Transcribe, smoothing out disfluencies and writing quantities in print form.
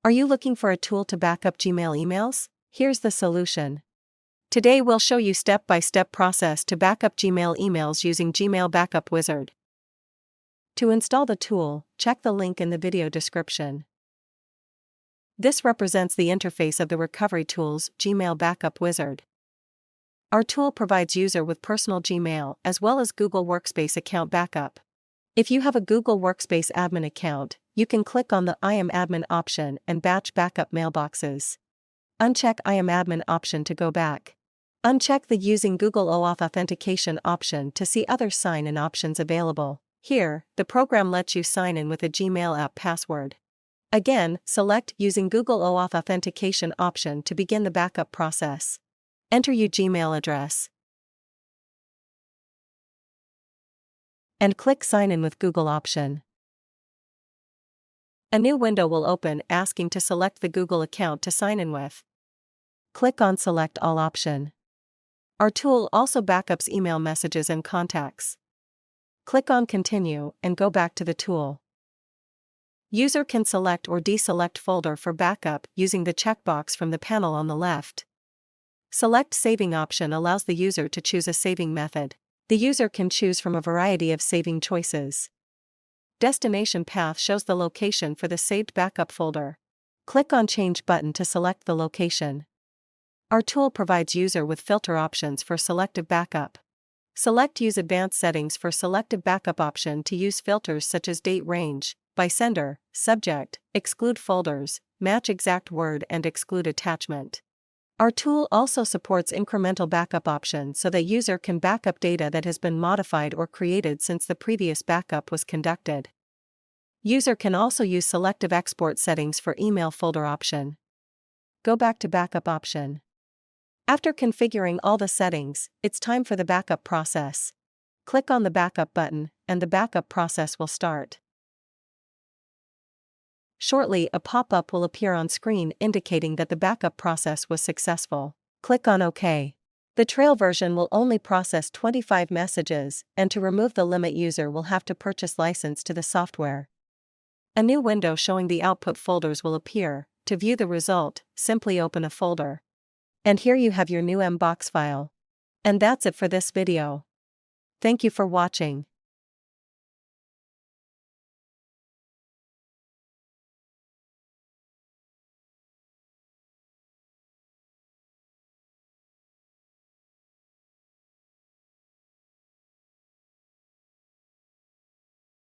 Are you looking for a tool to back up Gmail emails? Here's the solution. Today we'll show you step-by-step process to back up Gmail emails using Gmail Backup Wizard. To install the tool, check the link in the video description. This represents the interface of the Recovery Tools Gmail Backup Wizard. Our tool provides user with personal Gmail as well as Google Workspace account backup. If you have a Google Workspace Admin account, you can click on the I am admin option and batch backup mailboxes. Uncheck I am admin option to go back. Uncheck the Using Google OAuth authentication option to see other sign-in options available. Here, the program lets you sign in with a Gmail app password. Again, select Using Google OAuth authentication option to begin the backup process. Enter your Gmail address and click Sign in with Google option. A new window will open asking to select the Google account to sign in with. Click on Select All option. Our tool also backups email messages and contacts. Click on Continue and go back to the tool. User can select or deselect folder for backup using the checkbox from the panel on the left. Select Saving option allows the user to choose a saving method. The user can choose from a variety of saving choices. Destination path shows the location for the saved backup folder. Click on Change button to select the location. Our tool provides user with filter options for selective backup. Select Use Advanced Settings for selective backup option to use filters such as date range, by sender, subject, exclude folders, match exact word and exclude attachment. Our tool also supports incremental backup option so that user can backup data that has been modified or created since the previous backup was conducted. User can also use selective export settings for email folder option. Go back to backup option. After configuring all the settings, it's time for the backup process. Click on the backup button, and the backup process will start. Shortly, a pop-up will appear on screen indicating that the backup process was successful. Click on OK. The trail version will only process 25 messages, and to remove the limit, user will have to purchase license to the software. A new window showing the output folders will appear. To view the result, simply open a folder. And here you have your new mbox file. And that's it for this video. Thank you for watching.